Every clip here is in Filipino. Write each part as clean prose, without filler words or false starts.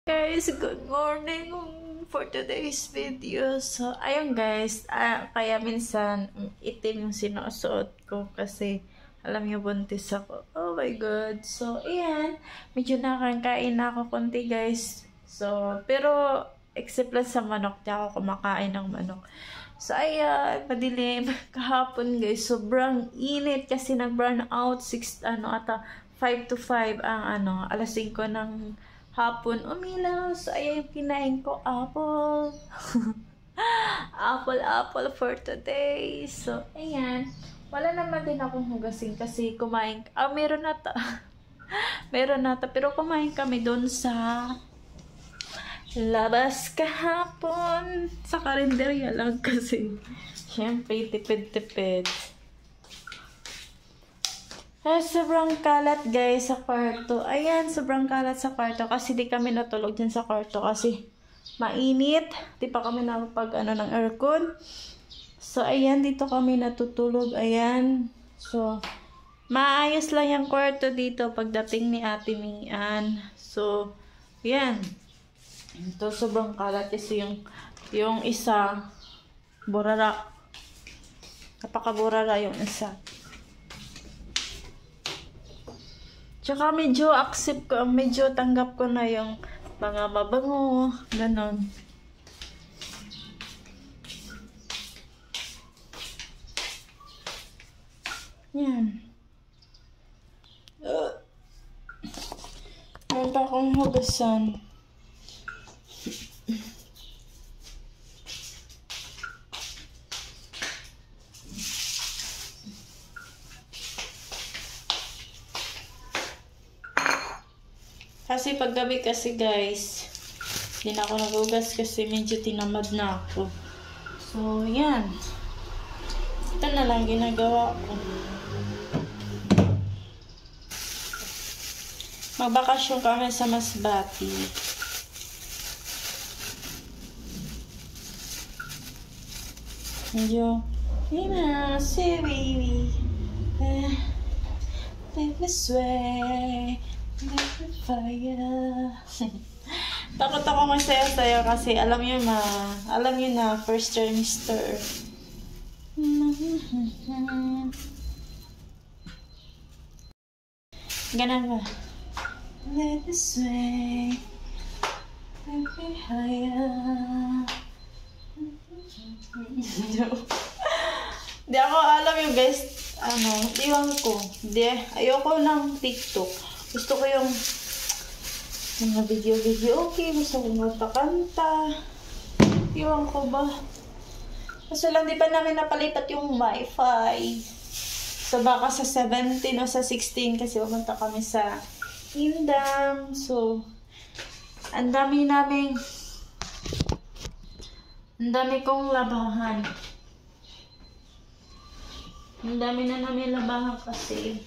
Guys, good morning for today's video. So, ayun guys, kaya minsan itim yung sinusuot ko kasi alam niyo buntis ako. Oh my god. So, ayan, medyo nakakain na ako konti guys. So, pero except lang sa manok, di ako kumakain ng manok. So, ayan, madilim kahapon guys. Sobrang init kasi nag-burn out 5 to 5 ang alas 5 ng hapon umilaw. So, ayan yung kinain ko, apple. apple for today. So, ayan. Wala naman din akong hugasin kasi kumain. Meron nata. meron nata. Pero kumain kami doon sa labas kahapon. Sa karinderya lang kasi. Siyempre, tipid-tipid. Sobrang kalat guys sa kwarto. Ayan, sobrang kalat sa kwarto kasi di kami natulog dyan sa kwarto kasi mainit. Di pa kami nakapag ng aircon. So, ayan, dito kami natutulog. Ayan. So, maayos lang yung kwarto dito pagdating ni Ate Mian. So, ayan. Ito, sobrang kalat kasi yung isa, burara. Kapakaburara yung isa. Tsaka medyo tanggap ko na yung mga mabango, ganon. Yan. Meron pa akong hugasan. Kasi paggabi kasi guys, hindi na ako nagugas kasi medyo tinamad na ako. So, yan. Ito na lang ginagawa ko. Magbakasyon kami sa Masbati. Medyo, say baby. Live this way. Fire. Takot ako masaya-saya kasi alam niyo na first trimester. Ganun ba? Let this way. Higher. Di ako alam yung guys, iwan ko. Ayoko ng TikTok. Gusto ko yung mga video, okay. Gusto ko magpakanta. Iwan ko ba? Kasi lang di pa namin napalipat yung wifi. So baka sa 17 o sa 16 kasi pumunta kami sa Indang. So, ang dami kong labahan. Ang dami na namin labahan kasi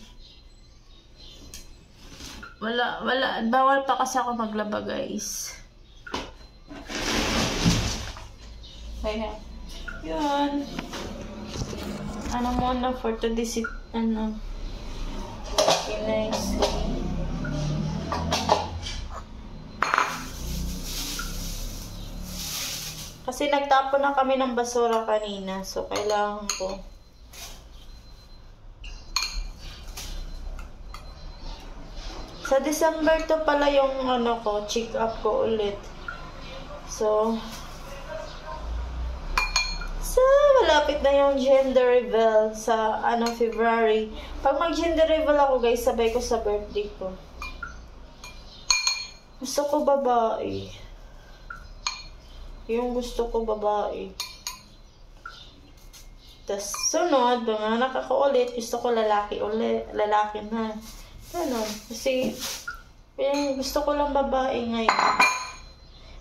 bawal pa kasi ako maglaba guys. Kaya, yun. Muna for today's, nice. Kasi nagtapon na kami ng basura kanina. So, kailangan ko. Sa December to pala yung check up ko ulit. So, malapit na yung gender reveal sa February. Pag mag-gender reveal ako guys, sabay ko sa birthday ko. Gusto ko babae. Yung gusto ko babae. Tas sunod, mga nakakaulit, gusto ko lalaki ulit. Lalaki na. Ganon. Kasi, gusto ko lang babae ngayon.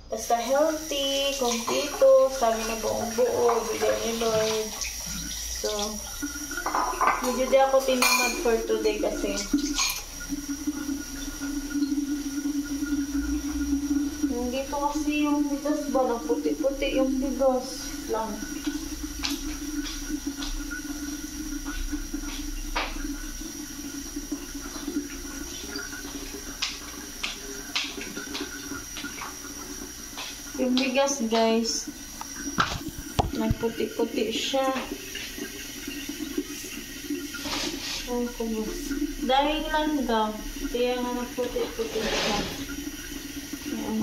Basta healthy, kompleto, sabi na buong buo, bigay ni Lord. So, medyo di ako tinamad for today kasi dito kasi yung bigas ba, puti-puti yung bigas lang. Yung bigas, guys, nagputi-puti siya. Dahil langgam, kaya nga nagputi-puti siya. Ayan.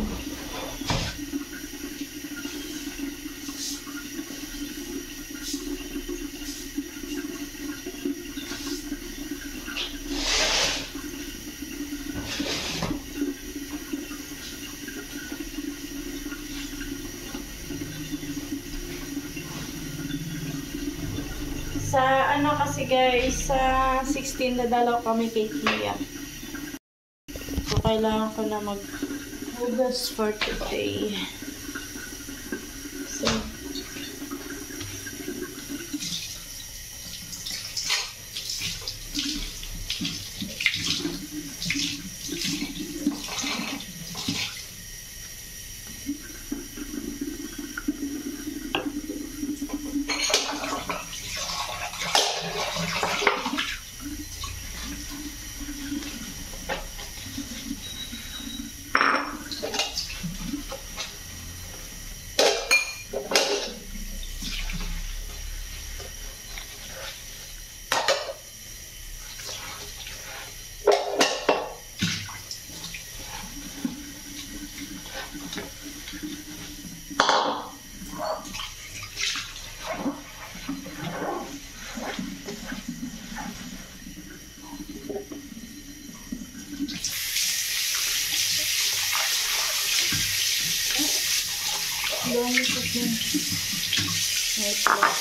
Sa ano kasi guys, sa 16 dadalaw kami kay Tia. So, kailangan ko na maghugas for today. So, dami ko siya. Wait lang.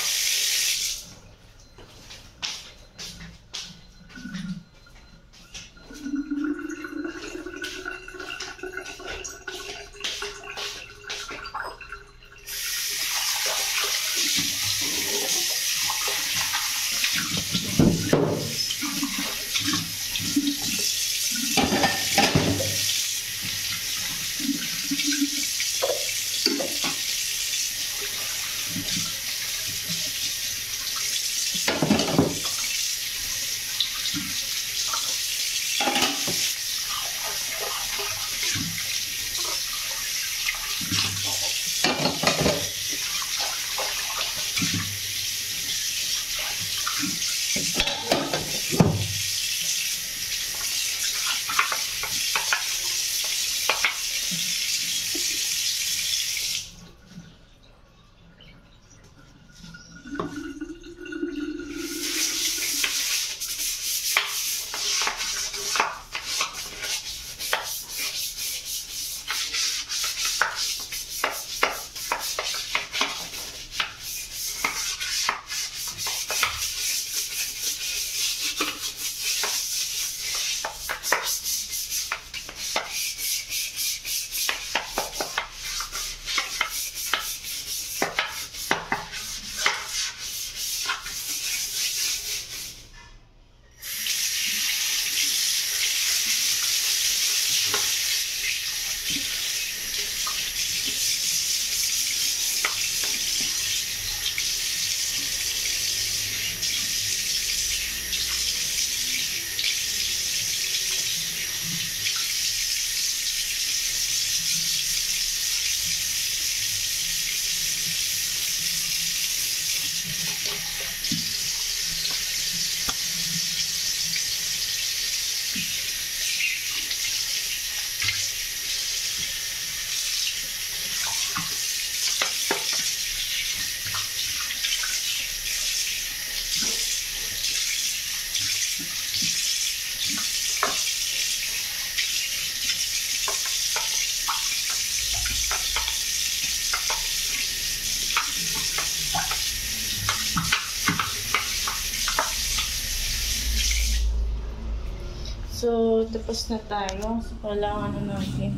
So, tapos na tayo. So, kailangan na natin.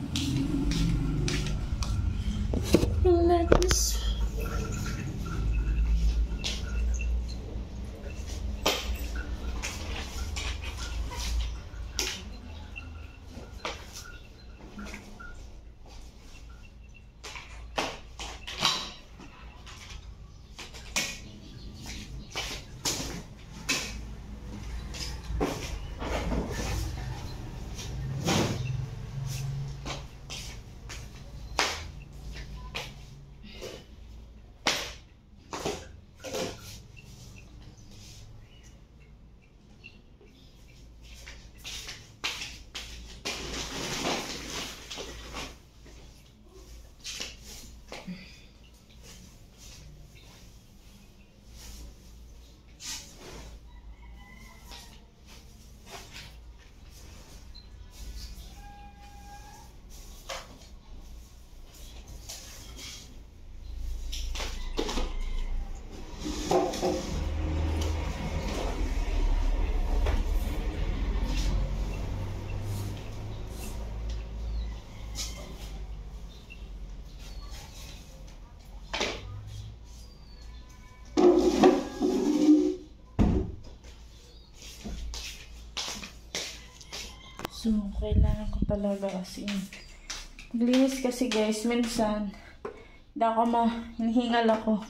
Let's So, kailangan ko talaga kasi maglinis kasi guys, minsan hinihingal ako.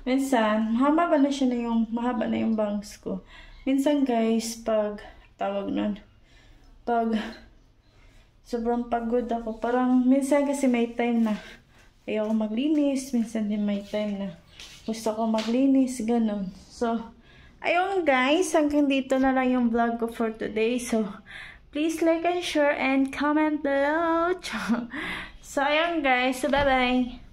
Minsan, mahaba na yung bangs ko. Minsan guys, pag sobrang pagod ako, parang minsan kasi may time na ayoko maglinis, minsan din may time na gusto ko maglinis, ganun. So, ayun guys, hanggang dito na lang yung vlog ko for today. So, please like and share and comment below. So, ayun guys, so bye-bye.